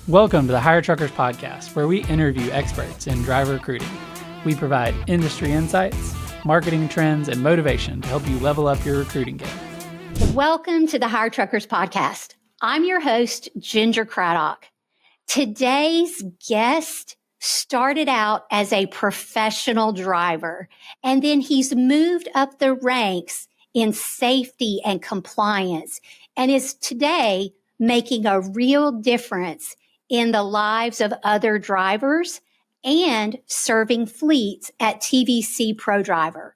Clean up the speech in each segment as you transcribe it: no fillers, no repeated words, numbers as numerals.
Welcome to the Hire Truckers Podcast, where we interview experts in driver recruiting. We provide industry insights, marketing trends, and motivation to help you level up your recruiting game. Welcome to the Hire Truckers Podcast. I'm your host, Ginger Craddock. Today's guest started out as a professional driver, and then he's moved up the ranks in safety and compliance, and is today making a real difference in the lives of other drivers and serving fleets at TVC Pro-driver.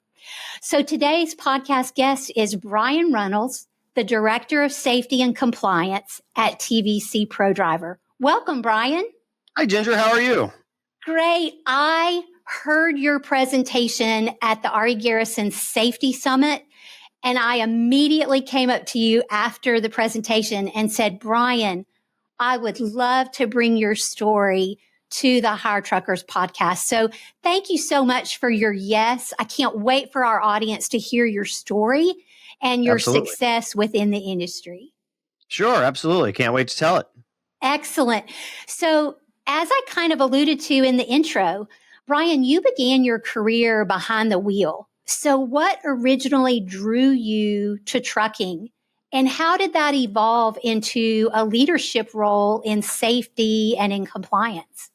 So today's podcast guest is Brian Runnels, the Director of Safety and Compliance at TVC Pro-driver. Welcome, Brian. Hi, Ginger. How are you? Great. I heard your presentation at the Ari Garrison Safety Summit, and I immediately came up to you after the presentation and said, Brian, I would love to bring your story to the Hire Truckers Podcast. So thank you so much for your yes. I can't wait for our audience to hear your story and your success within the industry. Sure, absolutely. Can't wait to tell it. Excellent. So as I kind of alluded to in the intro, Brian, you began your career behind the wheel. So what originally drew you to trucking? And how did that evolve into a leadership role in safety and in compliance?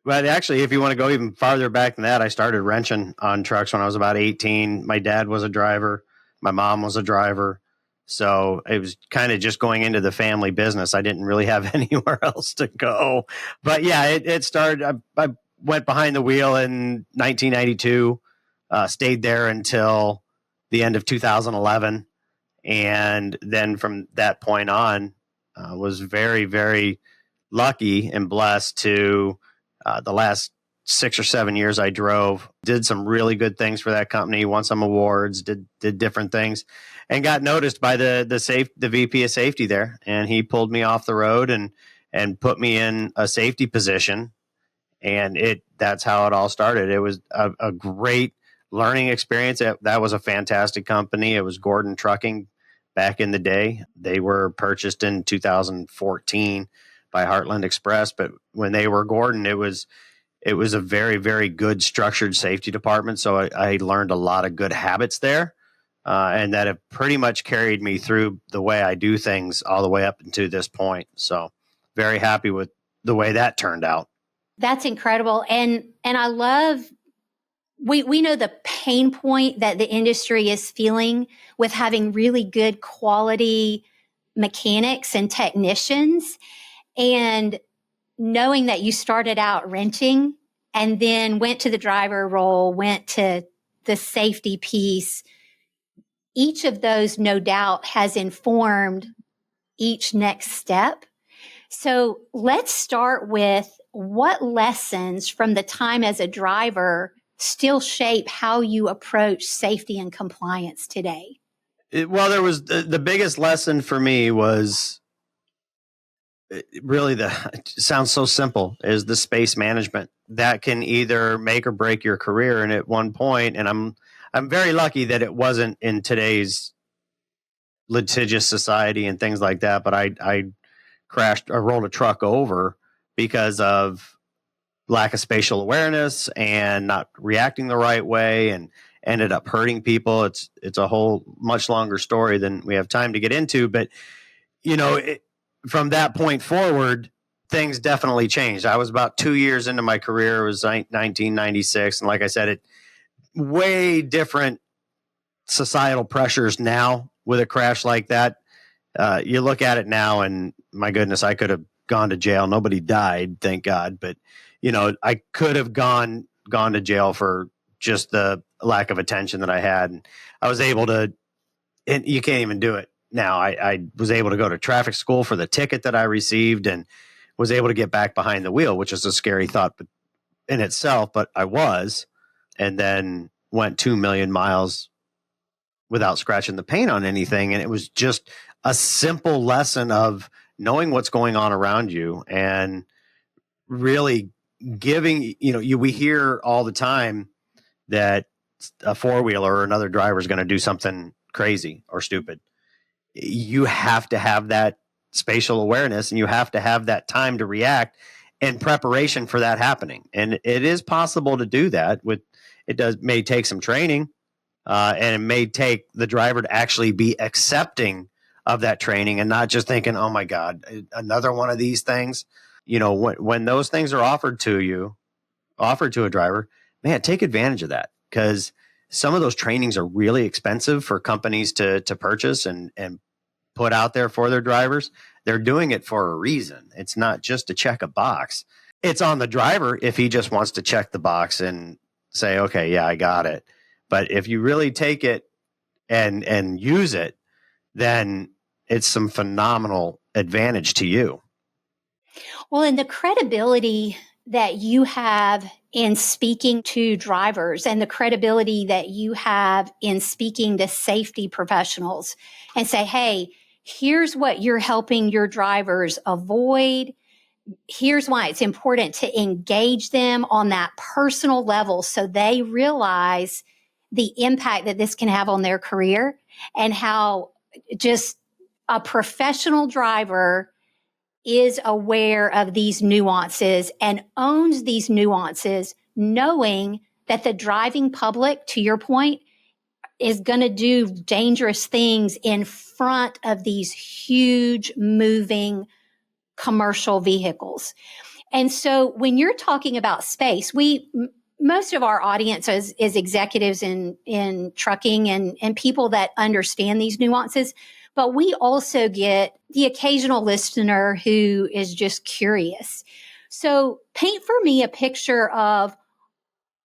Well, actually, if you want to go even farther back than that, I started wrenching on trucks when I was about 18. My dad was a driver. My mom was a driver. So it was kind of just going into the family business. I didn't really have anywhere else to go. But yeah, it started. I went behind the wheel in 1992, stayed there until the end of 2011. And then from that point on, was very, very lucky and blessed to the last 6 or 7 years I drove, did some really good things for that company, won some awards, did different things, and got noticed by the VP of safety there. And he pulled me off the road and put me in a safety position. And that's how it all started. It was a great learning experience. That was a fantastic company. It was Gordon Trucking back in the day. They were purchased in 2014 by Heartland Express. But when they were Gordon, it was a very, very good structured safety department. So I learned a lot of good habits there. And that have pretty much carried me through the way I do things all the way up to this point. So very happy with the way that turned out. That's incredible. And I love, we know the pain point that the industry is feeling with having really good quality mechanics and technicians. And knowing that you started out wrenching and then went to the driver role, went to the safety piece, each of those, no doubt, has informed each next step. So let's start with what lessons from the time as a driver still shape how you approach safety and compliance today? Well, there was the biggest lesson for me was really it sounds so simple, is the space management that can either make or break your career. And at one point, and I'm very lucky that it wasn't in today's litigious society and things like that, but I rolled a truck over because of lack of spatial awareness and not reacting the right way, and ended up hurting people. It's a whole much longer story than we have time to get into, but from that point forward, things definitely changed. I was about 2 years into my career. It was 1996. And like I said, way different societal pressures now with a crash like that. You look at it now and my goodness, I could have gone to jail. Nobody died, thank God. But, I could have gone to jail for just the lack of attention that I had. And I was able to, and you can't even do it now. I was able to go to traffic school for the ticket that I received and was able to get back behind the wheel, which is a scary thought in itself, but I was, and then went 2 million miles without scratching the paint on anything. And it was just a simple lesson of knowing what's going on around you and really giving, we hear all the time that a four-wheeler or another driver is going to do something crazy or stupid. You have to have that spatial awareness, and you have to have that time to react in preparation for that happening. And it is possible to do that. May take some training, and it may take the driver to actually be accepting of that training and not just thinking, oh my God, another one of these things. When those things are offered to a driver, man, take advantage of that, because some of those trainings are really expensive for companies to purchase and put out there for their drivers. They're doing it for a reason. It's not just to check a box. It's on the driver if he just wants to check the box and say, okay, yeah, I got it. But if you really take it and use it, then it's some phenomenal advantage to you. Well, and the credibility that you have in speaking to drivers and the credibility that you have in speaking to safety professionals and say, hey, here's what you're helping your drivers avoid. Here's why it's important to engage them on that personal level so they realize the impact that this can have on their career and how just a professional driver is aware of these nuances and owns these nuances, knowing that the driving public, to your point, is going to do dangerous things in front of these huge moving commercial vehicles. And so when you're talking about space, most of our audience is executives in trucking and people that understand these nuances. But we also get the occasional listener who is just curious. So paint for me a picture of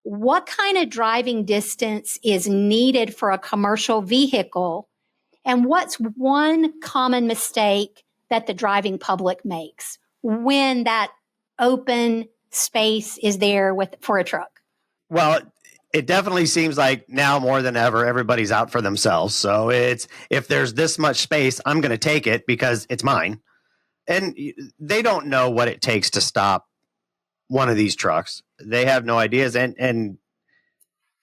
what kind of driving distance is needed for a commercial vehicle, and what's one common mistake that the driving public makes when that open space is there for a truck. Well, it definitely seems like now more than ever, everybody's out for themselves. So it's, if there's this much space, I'm going to take it because it's mine. And they don't know what it takes to stop one of these trucks. They have no ideas. And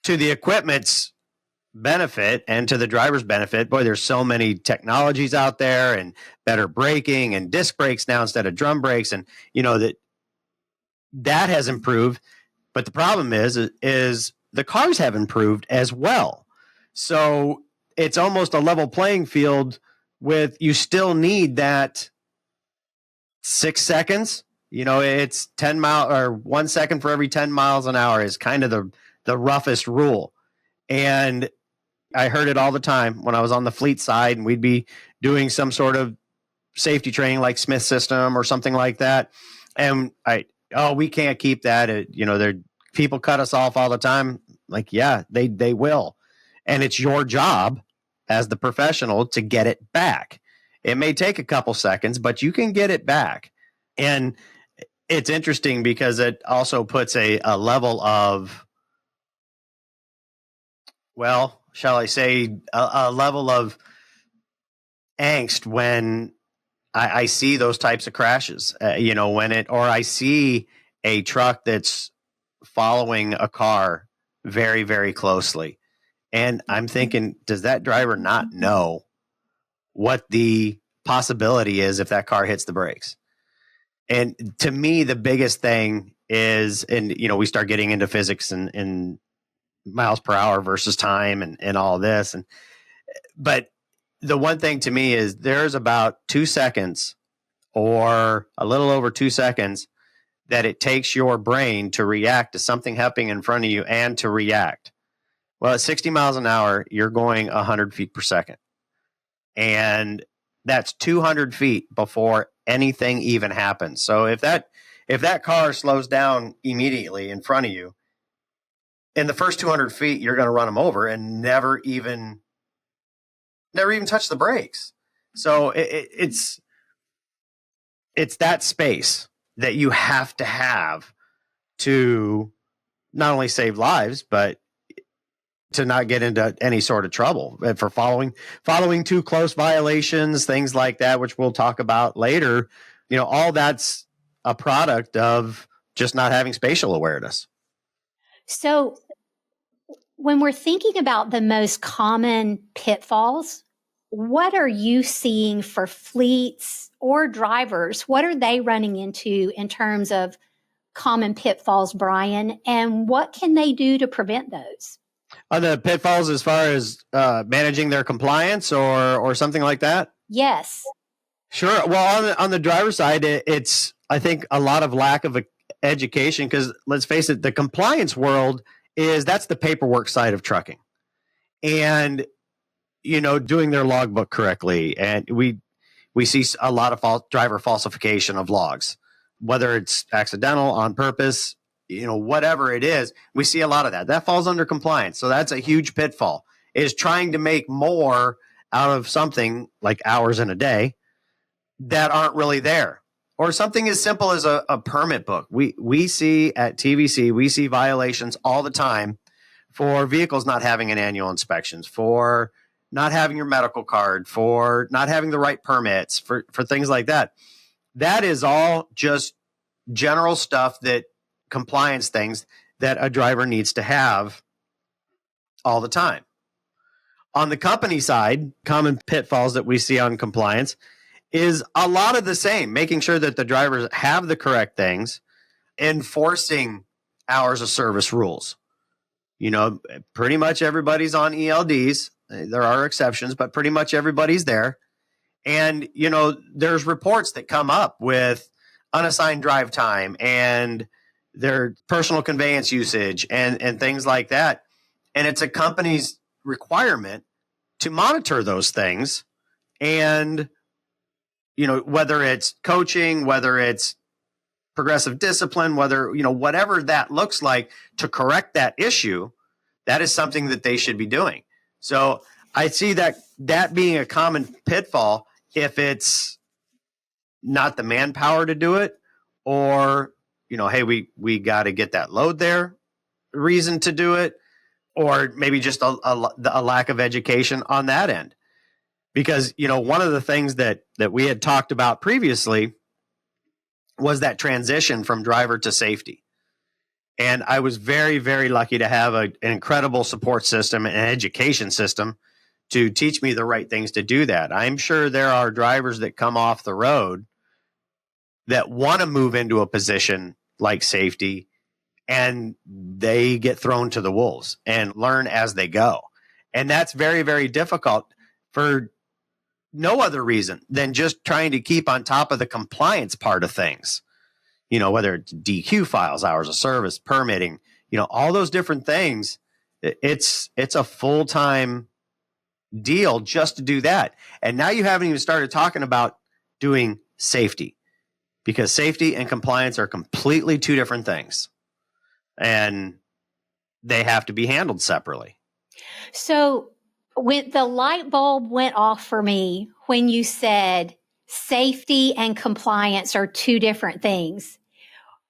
to the equipment's benefit and to the driver's benefit, boy, there's so many technologies out there and better braking and disc brakes now instead of drum brakes. And, that has improved. But the problem is the cars have improved as well. So it's almost a level playing field with, you still need that 6 seconds. It's 10 miles or 1 second for every 10 miles an hour is kind of the roughest rule. And I heard it all the time when I was on the fleet side and we'd be doing some sort of safety training like Smith system or something like that. And we can't keep that. People cut us off all the time. Like, yeah, they will. And it's your job as the professional to get it back. It may take a couple seconds, but you can get it back. And it's interesting because it also puts a level of, well, shall I say, a level of angst when I see those types of crashes, or I see a truck that's following a car very, very closely. And I'm thinking, does that driver not know what the possibility is if that car hits the brakes? And to me, the biggest thing is, and we start getting into physics and miles per hour versus time and all this. But the one thing to me is there's about 2 seconds or a little over 2 seconds that it takes your brain to react to something happening in front of you and to react. Well, at 60 miles an hour, you're going 100 feet per second. And that's 200 feet before anything even happens. So if that car slows down immediately in front of you, in the first 200 feet, you're going to run them over and never even touch the brakes. So it's that space that you have to not only save lives, but to not get into any sort of trouble for following too close violations, things like that, which we'll talk about later. All that's a product of just not having spatial awareness. So when we're thinking about the most common pitfalls, what are you seeing for fleets or drivers, what are they running into in terms of common pitfalls, Brian, and what can they do to prevent those? On the pitfalls as far as managing their compliance or something like that? Yes. Sure. Well, on the driver's side, it's, I think, a lot of lack of education, because let's face it, the compliance world that's the paperwork side of trucking. And, doing their logbook correctly. And we see a lot of driver falsification of logs, whether it's accidental, on purpose, whatever it is, we see a lot of that. That falls under compliance. So that's a huge pitfall, is trying to make more out of something like hours in a day that aren't really there. Or something as simple as a permit book. We see at TVC, we see violations all the time for vehicles not having an annual inspections, for not having your medical card, for not having the right permits, for things like that. That is all just general stuff, that compliance things that a driver needs to have all the time. On the company side, common pitfalls that we see on compliance is a lot of the same, making sure that the drivers have the correct things, enforcing hours of service rules. Pretty much everybody's on ELDs. There are exceptions, but pretty much everybody's there. And, there's reports that come up with unassigned drive time and their personal conveyance usage and things like that. And it's a company's requirement to monitor those things. And, whether it's coaching, whether it's progressive discipline, whether, whatever that looks like to correct that issue, that is something that they should be doing. So I see that being a common pitfall, if it's not the manpower to do it, or, hey, we got to get that load there, reason to do it, or maybe just a lack of education on that end. Because, one of the things that we had talked about previously was that transition from driver to safety. And I was very, very lucky to have an incredible support system and education system to teach me the right things to do that. I'm sure there are drivers that come off the road that want to move into a position like safety, and they get thrown to the wolves and learn as they go. And that's very, very difficult for no other reason than just trying to keep on top of the compliance part of things. Whether it's DQ files, hours of service, permitting, all those different things. It's a full-time deal just to do that. And now you haven't even started talking about doing safety, because safety and compliance are completely two different things, and they have to be handled separately. So when the light bulb went off for me when you said safety and compliance are two different things.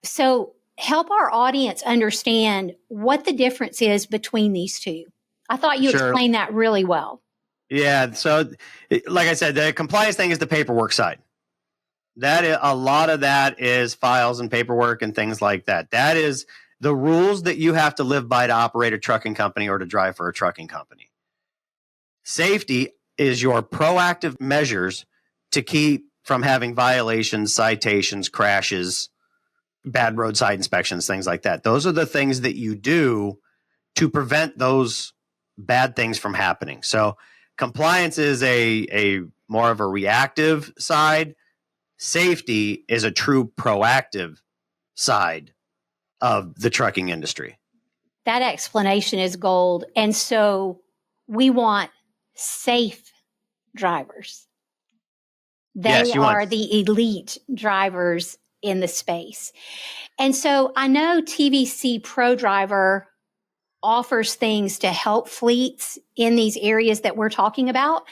So help our audience understand what the difference is between these two. I thought you explained that really well. Yeah. So like I said, the compliance thing is the paperwork side. A lot of that is files and paperwork and things like that. That is the rules that you have to live by to operate a trucking company or to drive for a trucking company. Safety is your proactive measures to keep from having violations, citations, crashes, bad roadside inspections, things like that. Those are the things that you do to prevent those bad things from happening. So compliance is a more of a reactive side. Safety is a true proactive side of the trucking industry. That explanation is gold. And so we want safe drivers. They are the elite drivers in the space. And so I know TVC Pro-driver offers things to help fleets in these areas that we're talking about.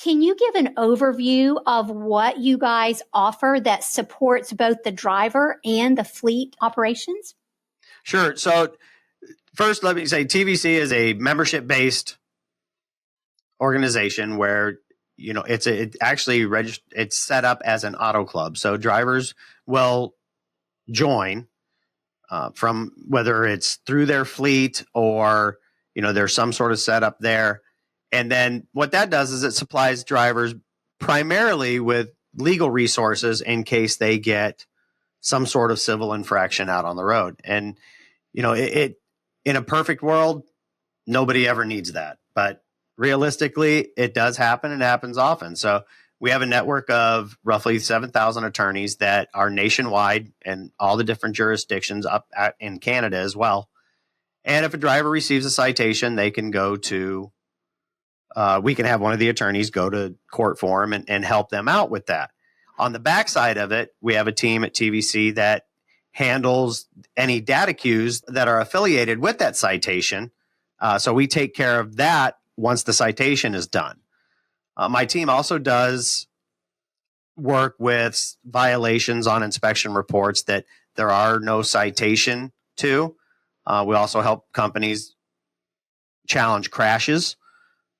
Can you give an overview of what you guys offer that supports both the driver and the fleet operations? Sure. So first, let me say TVC is a membership-based organization where it's set up as an auto club. So drivers will join from whether it's through their fleet or there's some sort of setup there. And then what that does is it supplies drivers primarily with legal resources in case they get some sort of civil infraction out on the road. And, it in a perfect world, nobody ever needs that. But realistically, it does happen and happens often. So we have a network of roughly 7,000 attorneys that are nationwide and all the different jurisdictions in Canada as well. And if a driver receives a citation, they can go to, we can have one of the attorneys go to court for them and help them out with that. On the backside of it, we have a team at TVC that handles any data queues that are affiliated with that citation. So we take care of that once the citation is done. My team also does work with violations on inspection reports that there are no citation to. We also help companies challenge crashes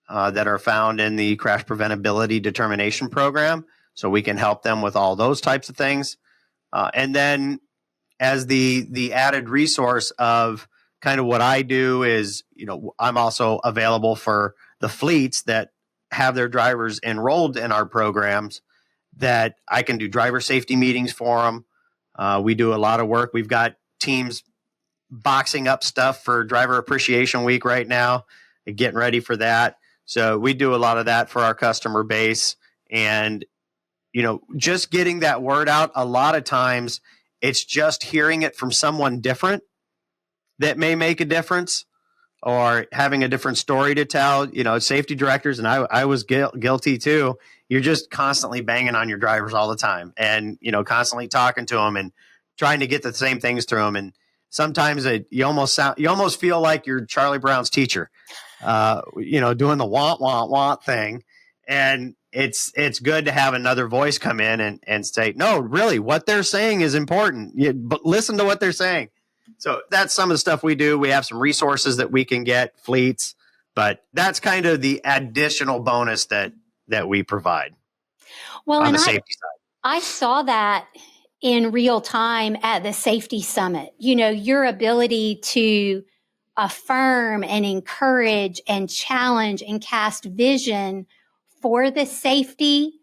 that are found in the crash preventability determination program. So we can help them with all those types of things. And then as the added resource of kind of what I do is, I'm also available for the fleets that have their drivers enrolled in our programs, that I can do driver safety meetings for them. We do a lot of work. We've got teams boxing up stuff for Driver Appreciation Week right now, getting ready for that. So we do a lot of that for our customer base. And, just getting that word out, a lot of times it's just hearing it from someone different that may make a difference, or having a different story to tell. Safety directors, and I was guilty too. You're just constantly banging on your drivers all the time, and constantly talking to them and trying to get the same things through them. And sometimes you almost feel like you're Charlie Brown's teacher, doing the want thing. And it's good to have another voice come in and say, no, really, what they're saying is important. But listen to what they're saying. So that's some of the stuff we do. We have some resources that we can get, fleets, but that's kind of the additional bonus that we provide on the safety side. I saw that in real time at the safety summit. Your ability to affirm and encourage and challenge and cast vision for the safety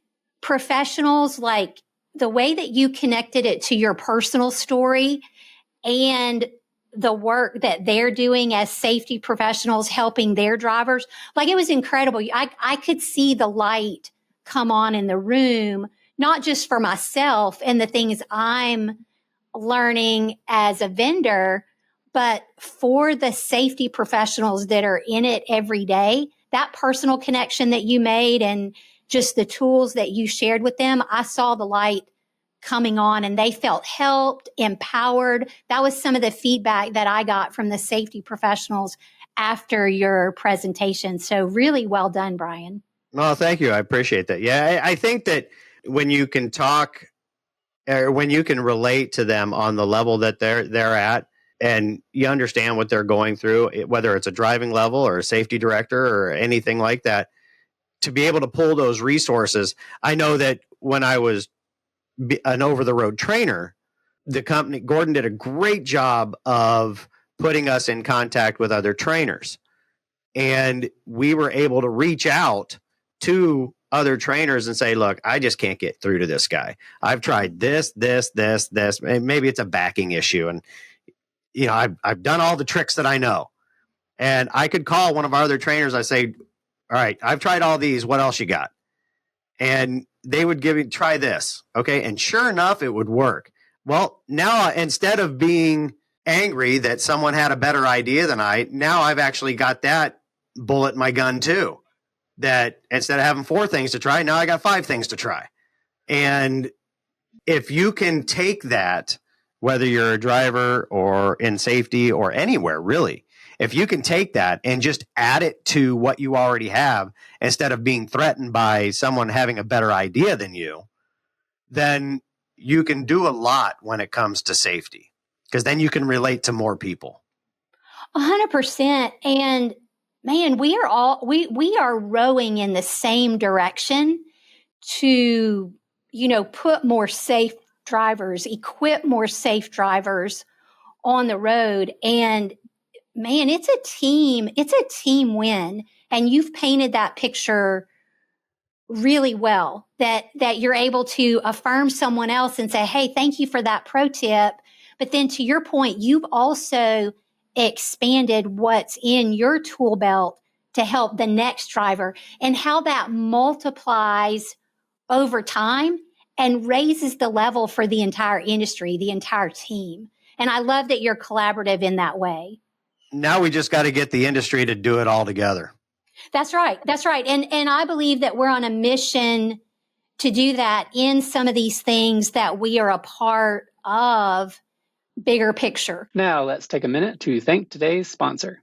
professionals, like the way that you connected it to your personal story and the work that they're doing as safety professionals, helping their drivers. Like, it was incredible. I could see the light come on in the room, not just for myself and the things I'm learning as a vendor, but for the safety professionals that are in it every day. That personal connection that you made and just the tools that you shared with them, I saw the light coming on and they felt helped, empowered. That was some of the feedback that I got from the safety professionals after your presentation. So really well done, Brian. Well, thank you. I appreciate that. Yeah, I think that when you can talk, or when you can relate to them on the level that they're at, and you understand what they're going through, whether it's a driving level or a safety director or anything like that, to be able to pull those resources. I know that when I was an over-the-road trainer, the company, Gordon, did a great job of putting us in contact with other trainers. And we were able to reach out to other trainers and say, look, I just can't get through to this guy. I've tried this. Maybe it's a backing issue. And, I've done all the tricks that I know. And I could call one of our other trainers. I say, all right, I've tried all these. What else you got? And they would try this. Okay. And sure enough, it would work. Well, now instead of being angry that someone had a better idea than now I've actually got that bullet in my gun too. That instead of having 4 things to try, now I got 5 things to try. And if you can take that, whether you're a driver or in safety or anywhere, really, if you can take that and just add it to what you already have, instead of being threatened by someone having a better idea than you, then you can do a lot when it comes to safety, because then you can relate to more people. 100%. And man, we are rowing in the same direction to, put more safe drivers, equip more safe drivers on the road. And man, it's a team win. And you've painted that picture really well, that you're able to affirm someone else and say, hey, thank you for that pro tip. But then to your point, you've also expanded what's in your tool belt to help the next driver, and how that multiplies over time and raises the level for the entire industry, the entire team. And I love that you're collaborative in that way. Now we just got to get the industry to do it all together. That's right. That's right. And I believe that we're on a mission to do that in some of these things that we are a part of, bigger picture. Now let's take a minute to thank today's sponsor.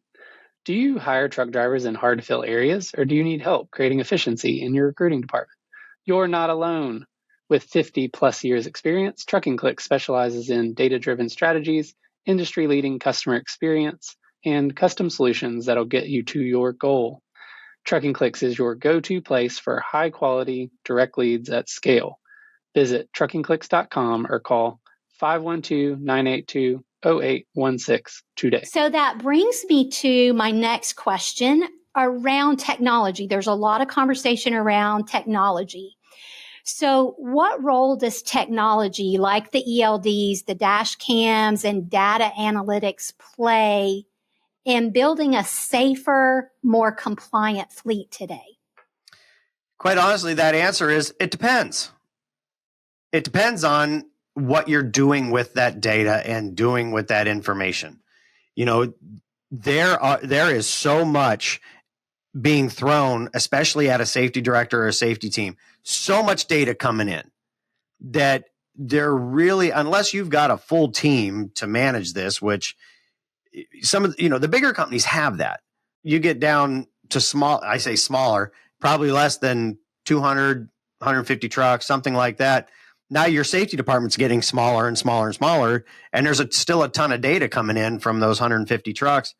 Do you hire truck drivers in hard to fill areas, or do you need help creating efficiency in your recruiting department? You're not alone. With 50 plus years experience, Trucking Clicks specializes in data-driven strategies, industry-leading customer experience, and custom solutions that'll get you to your goal. Trucking Clicks is your go-to place for high-quality, direct leads at scale. Visit truckingclicks.com or call 512-982-0816 today. So that brings me to my next question around technology. There's a lot of conversation around technology. So what role does technology like the ELDs, the dash cams, and data analytics play in building a safer, more compliant fleet today? Quite honestly, that answer is it depends. It depends on what you're doing with that data and doing with that information. You know, there is so much being thrown, especially at a safety director or a safety team, so much data coming in that they're really, unless you've got a full team to manage this, which some of the bigger companies have that. You get down to I say smaller, probably less than 200, 150 trucks, something like that. Now your safety department's getting smaller and smaller and smaller, and there's still a ton of data coming in from those 150 trucks.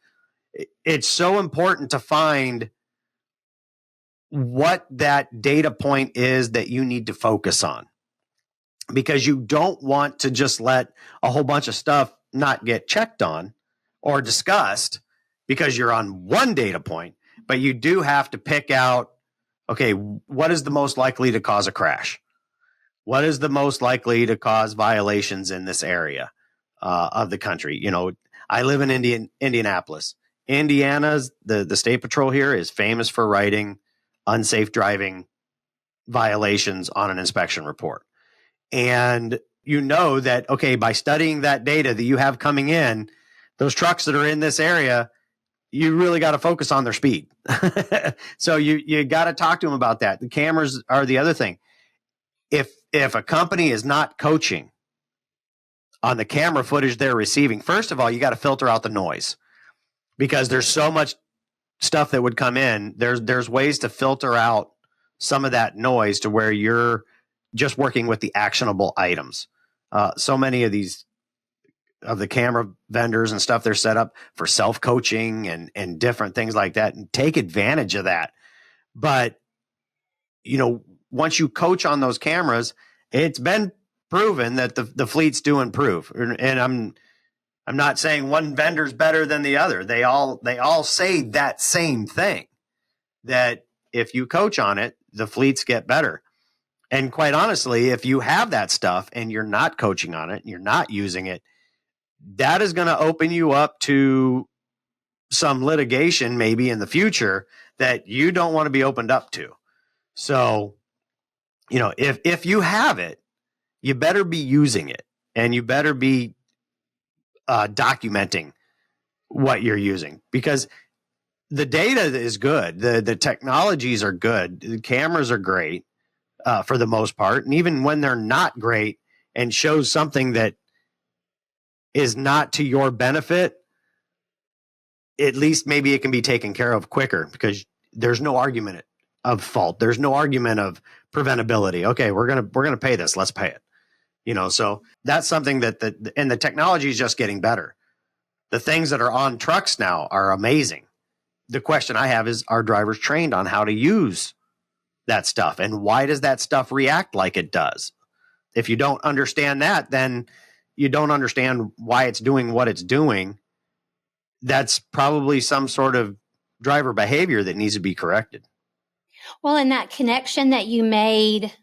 It's so important to find what that data point is that you need to focus on, because you don't want to just let a whole bunch of stuff not get checked on or discussed because you're on one data point, but you do have to pick out, okay, what is the most likely to cause a crash? What is the most likely to cause violations in this area of the country? You know, I live in Indianapolis. Indiana's, the state patrol here is famous for writing unsafe driving violations on an inspection report. And you know that, okay, by studying that data that you have coming in, those trucks that are in this area, you really got to focus on their speed. So you got to talk to them about that. The cameras are the other thing. If a company is not coaching on the camera footage they're receiving, first of all, you got to filter out the noise, because there's so much stuff that would come in. There's ways to filter out some of that noise to where you're just working with the actionable items. So many of the camera vendors and stuff, they're set up for self-coaching and different things like that, and take advantage of that. But, once you coach on those cameras, it's been proven that the fleets do improve. And I'm not saying one vendor's better than the other. They all say that same thing, that if you coach on it, the fleets get better. And quite honestly, if you have that stuff and you're not coaching on it, and you're not using it, that is going to open you up to some litigation maybe in the future that you don't want to be opened up to. So, if you have it, you better be using it, and you better be documenting what you're using, because the data is good. The technologies are good. The cameras are great for the most part. And even when they're not great and shows something that is not to your benefit, at least maybe it can be taken care of quicker, because there's no argument of fault. There's no argument of preventability. Okay, we're gonna pay this. Let's pay it. So that's something that and the technology is just getting better. The things that are on trucks now are amazing. The question I have is, are drivers trained on how to use that stuff, and why does that stuff react like it does? If you don't understand that, then you don't understand why it's doing what it's doing. That's probably some sort of driver behavior that needs to be corrected. Well, and that connection that you made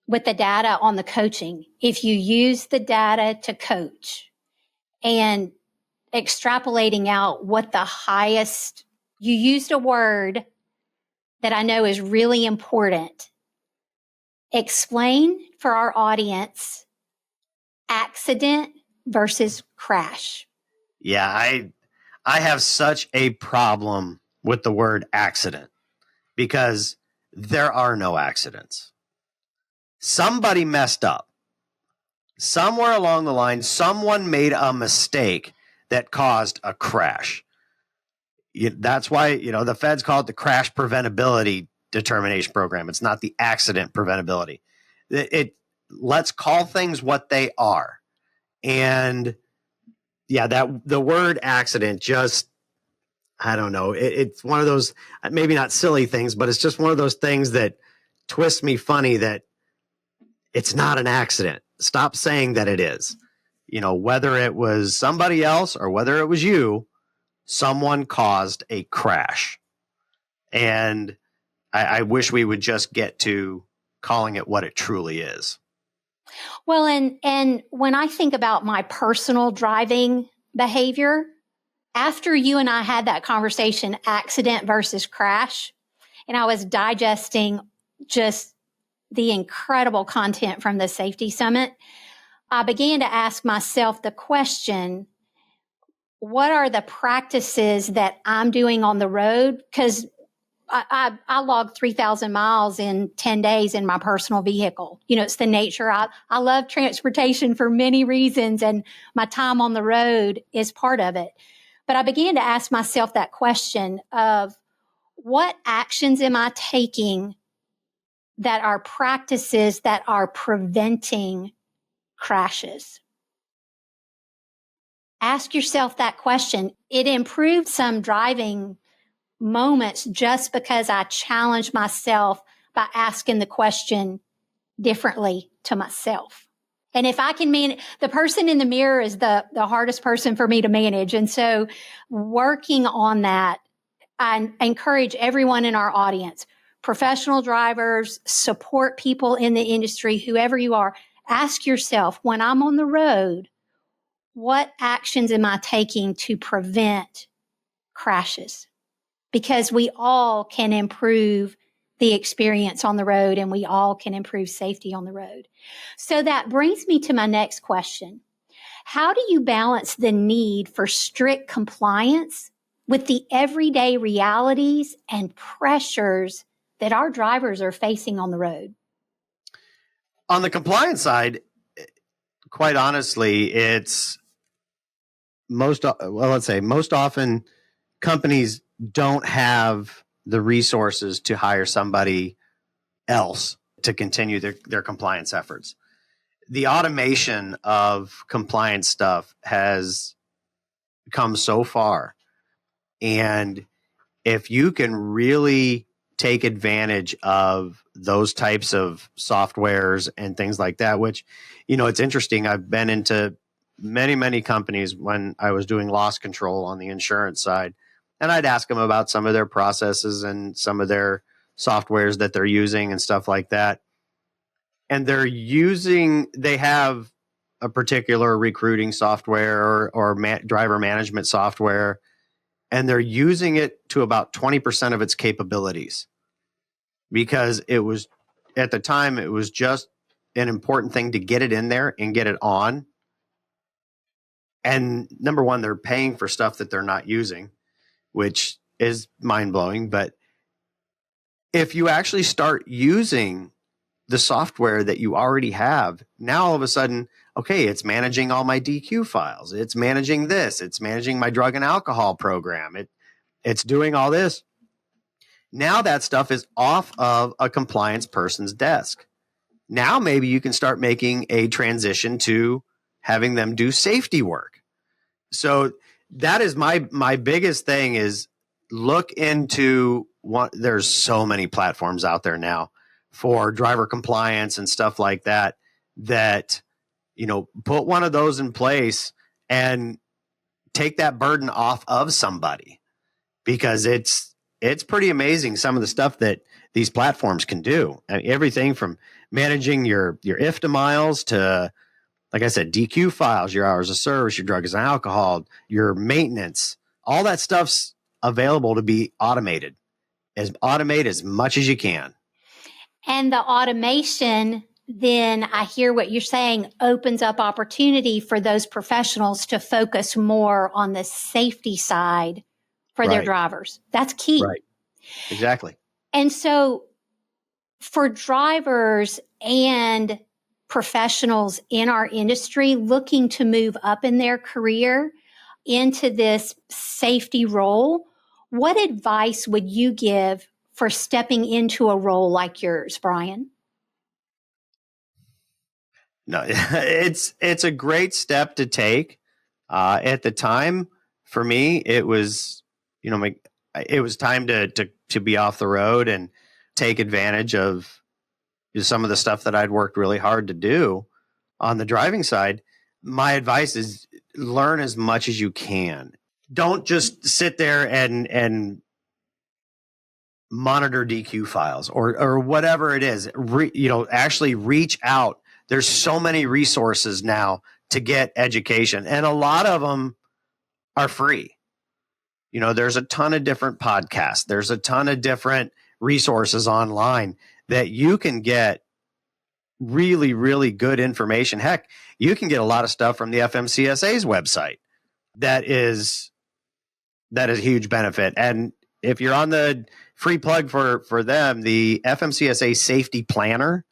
with the data on the coaching, if you use the data to coach and extrapolating out what the highest, you used a word that I know is really important. Explain for our audience accident versus crash. Yeah, I have such a problem with the word accident because there are no accidents. Somebody messed up. Somewhere along the line, someone made a mistake that caused a crash. That's why, the feds call it the crash preventability determination program. It's not the accident preventability. Let's call things what they are. And yeah, the word accident just, I don't know. It's one of those, maybe not silly things, but it's just one of those things that twists me funny that it's not an accident. Stop saying that it is. Whether it was somebody else or whether it was you, someone caused a crash. And I wish we would just get to calling it what it truly is. Well, and when I think about my personal driving behavior, after you and I had that conversation, accident versus crash, and I was digesting just the incredible content from the Safety Summit, I began to ask myself the question, what are the practices that I'm doing on the road? Because I logged 3,000 miles in 10 days in my personal vehicle. It's the nature. I love transportation for many reasons, and my time on the road is part of it. But I began to ask myself that question of what actions am I taking that are practices that are preventing crashes? Ask yourself that question. It improved some driving moments just because I challenged myself by asking the question differently to myself. And if I can the person in the mirror is the hardest person for me to manage. And so working on that, I encourage everyone in our audience, professional drivers, support people in the industry, whoever you are, ask yourself, when I'm on the road, what actions am I taking to prevent crashes? Because we all can improve the experience on the road and we all can improve safety on the road. So that brings me to my next question. How do you balance the need for strict compliance with the everyday realities and pressures that our drivers are facing on the road? On the compliance side, quite honestly, it's most often companies don't have the resources to hire somebody else to continue their compliance efforts. The automation of compliance stuff has come so far. And if you can really take advantage of those types of softwares and things like that, which, it's interesting. I've been into many, many companies when I was doing loss control on the insurance side. And I'd ask them about some of their processes and some of their softwares that they're using and stuff like that. And they have a particular recruiting software or driver management software, and they're using it to about 20% of its capabilities because at the time, it was just an important thing to get it in there and get it on. And number one, they're paying for stuff that they're not using, which is mind-blowing. But if you actually start using the software that you already have, now all of a sudden, okay, it's managing all my DQ files. It's managing this. It's managing my drug and alcohol program. It's doing all this. Now that stuff is off of a compliance person's desk. Now maybe you can start making a transition to having them do safety work. So that is my biggest thing is look into there's so many platforms out there now for driver compliance and stuff like that, put one of those in place and take that burden off of somebody, because it's pretty amazing some of the stuff that these platforms can do. I mean, everything from managing your IFTA miles to, like I said, DQ files, your hours of service, your drugs and alcohol, your maintenance, all that stuff's available to be automated. Automate as much as you can. And the automation, then I hear what you're saying, opens up opportunity for those professionals to focus more on the safety side for their drivers. That's key. Right. Exactly. And so for drivers and professionals in our industry looking to move up in their career into this safety role, what advice would you give for stepping into a role like yours, Brian? No, it's a great step to take. At the time, for me, it was, it was time to be off the road and take advantage of some of the stuff that I'd worked really hard to do on the driving side. My advice is learn as much as you can. Don't just sit there and monitor DQ files or whatever it is. Actually reach out. There's so many resources now to get education, and a lot of them are free. There's a ton of different podcasts. There's a ton of different resources online that you can get really, really good information. Heck, you can get a lot of stuff from the FMCSA's website. That is a huge benefit. And if you're on the free plug for them, the FMCSA Safety Planner,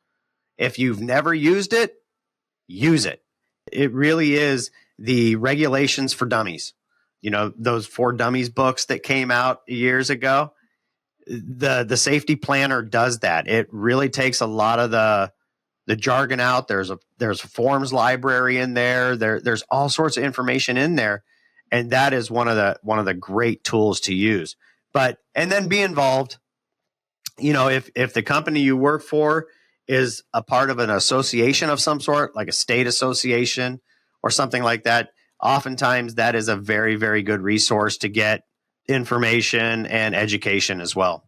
if you've never used it, use it. It really is the regulations for dummies. Those 4 Dummies books that came out years ago. The Safety Planner does that. It really takes a lot of the jargon out. There's a forms library in there. There's all sorts of information in there, and that is one of the great tools to use. And then be involved. If the company you work for is a part of an association of some sort, like a state association or something like that, oftentimes that is a very, very good resource to get information and education as well.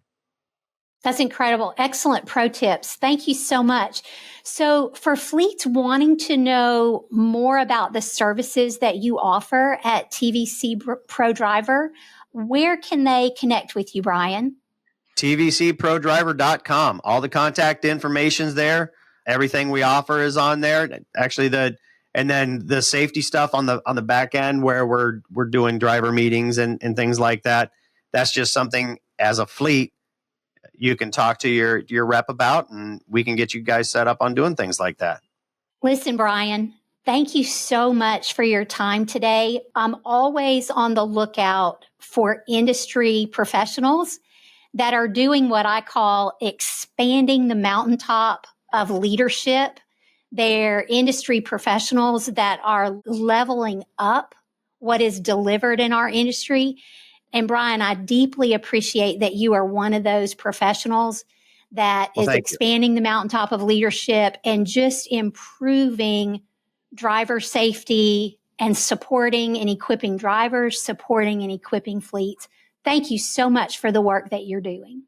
That's incredible. Excellent pro tips. Thank you so much. So for fleets wanting to know more about the services that you offer at TVC Pro-driver, where can they connect with you, Brian? TVCPro-driver.com. All the contact information's there. Everything we offer is on there. Actually, and then the safety stuff on the back end where we're doing driver meetings and things like that. That's just something as a fleet you can talk to your rep about, and we can get you guys set up on doing things like that. Listen, Brian, thank you so much for your time today. I'm always on the lookout for industry professionals that are doing what I call expanding the mountaintop of leadership. They're industry professionals that are leveling up what is delivered in our industry. And Brian, I deeply appreciate that you are one of those professionals that is expanding the mountaintop of leadership and just improving driver safety and supporting and equipping drivers, supporting and equipping fleets. Thank you so much for the work that you're doing.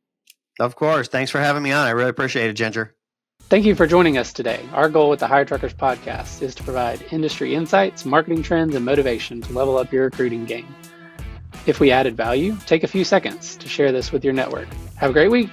Of course. Thanks for having me on. I really appreciate it, Ginger. Thank you for joining us today. Our goal with the Hire Truckers podcast is to provide industry insights, marketing trends, and motivation to level up your recruiting game. If we added value, take a few seconds to share this with your network. Have a great week.